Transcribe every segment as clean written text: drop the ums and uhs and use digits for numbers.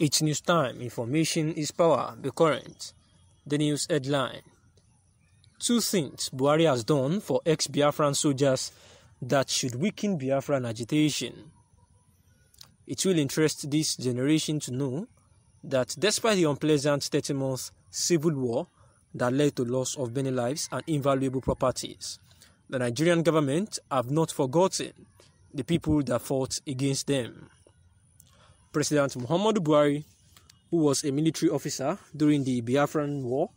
It's news time. Information is power. Be current. The news headline. 2 things Buhari has done for ex-Biafran soldiers that should weaken Biafran agitation. It will interest this generation to know that despite the unpleasant 30-month civil war that led to loss of many lives and invaluable properties, the Nigerian government have not forgotten the people that fought against them. President Muhammadu Buhari, who was a military officer during the Biafran War,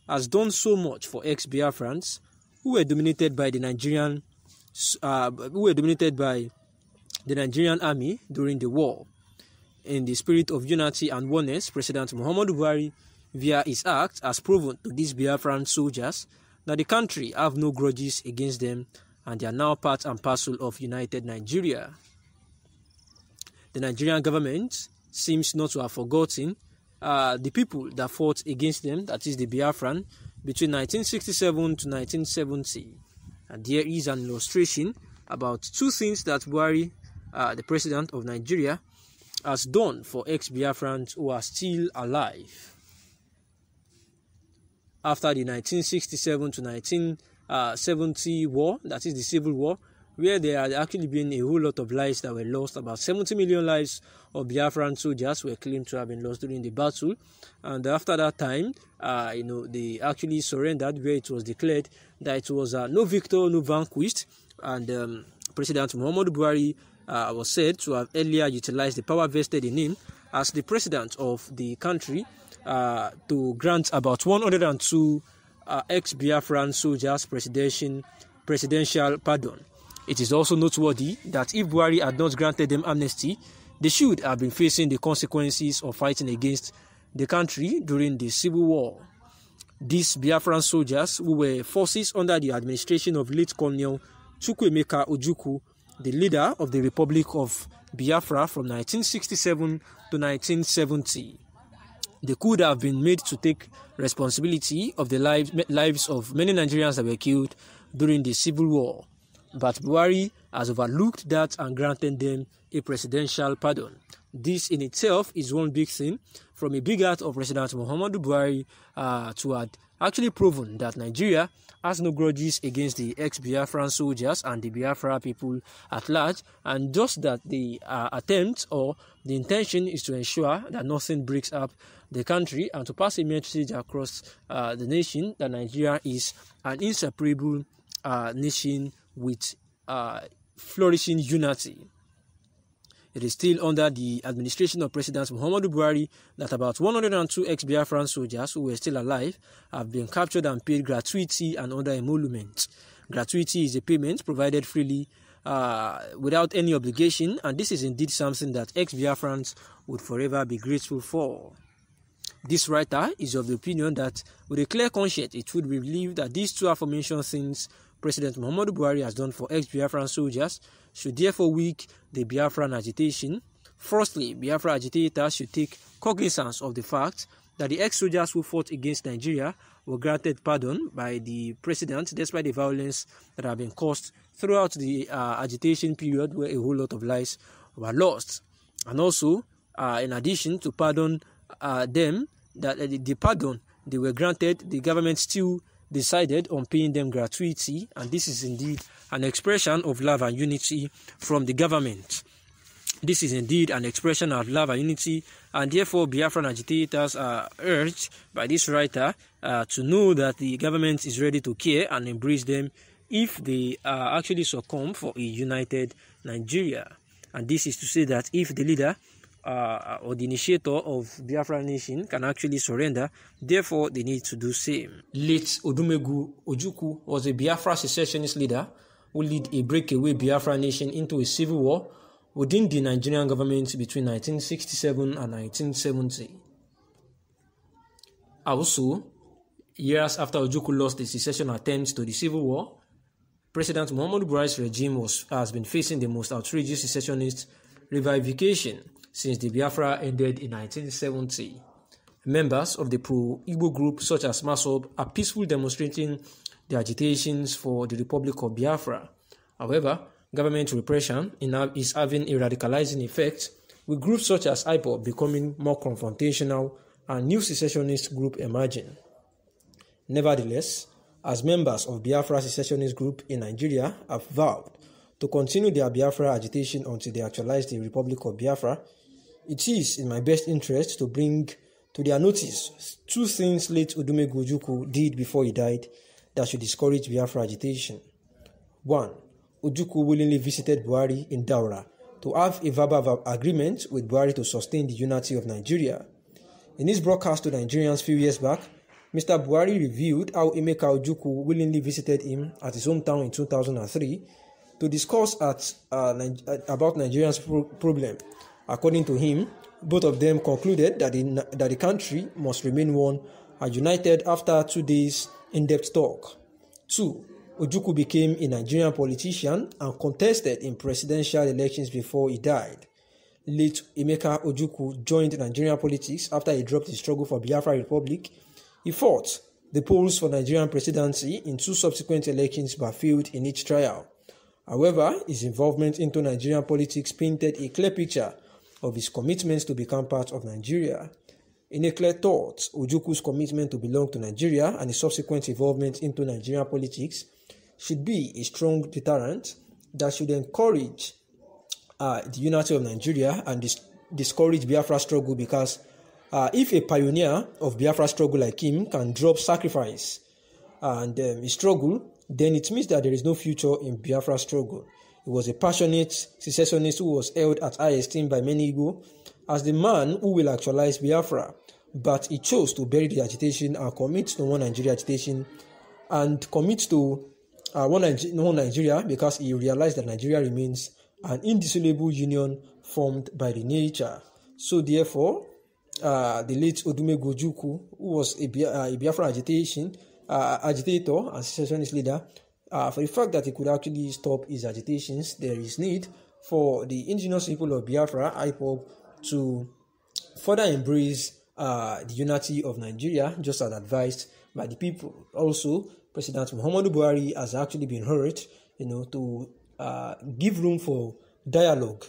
has done so much for ex-Biafrans who were dominated by the Nigerian army during the war. In the spirit of unity and oneness, President Muhammadu Buhari, via his act, has proven to these Biafran soldiers that the country have no grudges against them and they are now part and parcel of united Nigeria. The Nigerian government seems not to have forgotten the people that fought against them, that is the Biafran, between 1967 to 1970. And there is an illustration about 2 things that Buhari, the president of Nigeria, has done for ex-Biafrans who are still alive. After the 1967 to 1970 war, that is the Civil War, where there had actually been a whole lot of lives that were lost. About 70 million lives of Biafran soldiers were claimed to have been lost during the battle. And after that time, they actually surrendered, where it was declared that it was no victor, no vanquished. And President Muhammadu Buhari was said to have earlier utilized the power vested in him as the president of the country to grant about 102 ex-Biafran soldiers presidential pardon. It is also noteworthy that if Buhari had not granted them amnesty, they should have been facing the consequences of fighting against the country during the Civil War. These Biafran soldiers, who were forces under the administration of late Colonel Chukwuemeka Ojukwu, the leader of the Republic of Biafra from 1967 to 1970, they could have been made to take responsibility of the lives of many Nigerians that were killed during the Civil War. But Buhari has overlooked that and granted them a presidential pardon. This in itself is one big thing from a big act of President Muhammadu Buhari to have actually proven that Nigeria has no grudges against the ex-Biafran soldiers and the Biafra people at large, and just that the attempt or the intention is to ensure that nothing breaks up the country and to pass a message across the nation that Nigeria is an inseparable nation with flourishing unity. It is still under the administration of President Muhammadu Buhari that about 102 ex-Biafran soldiers who were still alive have been captured and paid gratuity and other emoluments. Gratuity is a payment provided freely without any obligation, and this is indeed something that ex-Biafrans would forever be grateful for. This writer is of the opinion that with a clear conscience, it would be believed that these 2 aforementioned things President Muhammadu Buhari has done for ex-Biafran soldiers should therefore weaken the Biafran agitation. Firstly, Biafra agitators should take cognizance of the fact that the ex-soldiers who fought against Nigeria were granted pardon by the president despite the violence that have been caused throughout the agitation period, where a whole lot of lives were lost. And also, in addition to pardon them, that the pardon they were granted, the government still decided on paying them gratuity, and this is indeed an expression of love and unity from the government. This is indeed an expression of love and unity, and therefore Biafran agitators are urged by this writer to know that the government is ready to care and embrace them if they actually succumb for a united Nigeria. And this is to say that if the leader or the initiator of Biafra nation can actually surrender, therefore they need to do same. Late Odumegwu Ojukwu was a Biafra secessionist leader who led a breakaway Biafra nation into a civil war within the Nigerian government between 1967 and 1970. Also, years after Ojukwu lost the secession attempt to the civil war, President Muhammadu Buhari's regime has been facing the most outrageous secessionist revivification since the Biafra ended in 1970. Members of the pro-Igbo group such as MASOB are peacefully demonstrating their agitations for the Republic of Biafra. However, government repression is having a radicalizing effect with groups such as IPOB becoming more confrontational and new secessionist group emerging. Nevertheless, as members of Biafra secessionist group in Nigeria have vowed to continue their Biafra agitation until they actualize the Republic of Biafra, it is in my best interest to bring to their notice two things late Odumegwu Ojukwu did before he died that should discourage Biafra agitation. 1. Ojukwu willingly visited Buhari in Daura to have a verbal agreement with Buhari to sustain the unity of Nigeria. In his broadcast to Nigerians a few years back, Mr. Buhari revealed how Emeka Ojukwu willingly visited him at his hometown in 2003 to discuss about Nigeria's problem. According to him, both of them concluded that the country must remain one and united after 2 days in-depth talk. 2. Ojukwu became a Nigerian politician and contested in presidential elections before he died. Late Emeka Ojukwu joined Nigerian politics after he dropped his struggle for Biafra Republic. He fought the polls for Nigerian presidency in 2 subsequent elections but failed in each trial. However, his involvement into Nigerian politics painted a clear picture of his commitments to become part of Nigeria. In a clear thought, Ojukwu's commitment to belong to Nigeria and his subsequent involvement into Nigerian politics should be a strong deterrent that should encourage the unity of Nigeria and discourage Biafra struggle, because if a pioneer of Biafra struggle like him can drop sacrifice and his struggle, then it means that there is no future in Biafra struggle. He was a passionate secessionist who was held at high esteem by many Igbo as the man who will actualize Biafra, but he chose to bury the agitation and commit to one Nigeria agitation and commit to one Nigeria because he realized that Nigeria remains an indissoluble union formed by the nature. So therefore, the late Odumegwu Ojukwu, who was a Biafra agitator and secessionist leader, for the fact that he could actually stop his agitations, there is need for the indigenous people of Biafra, IPOB, to further embrace the unity of Nigeria, just as advised by the people. Also, President Muhammadu Buhari has actually been heard, to give room for dialogue.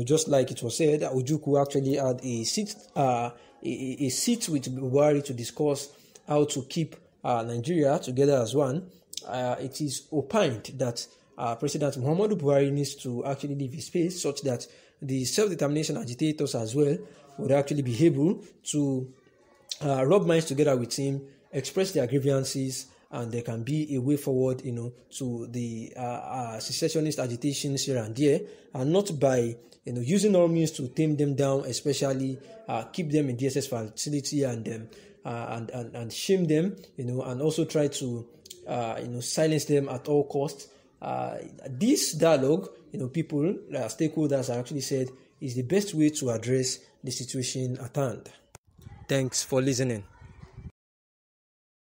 Just like it was said, Ojukwu actually had a seat with Buhari to discuss how to keep Nigeria together as one. It is opined that President Muhammadu Buhari needs to actually leave his space such that the self-determination agitators as well would actually be able to rub minds together with him, express their grievances, and there can be a way forward, to the secessionist agitations here and there, and not by, using all means to tame them down, especially keep them in DSS facility and shame them, and also try to, silence them at all costs. This dialogue, people, stakeholders have actually said, is the best way to address the situation at hand. Thanks for listening.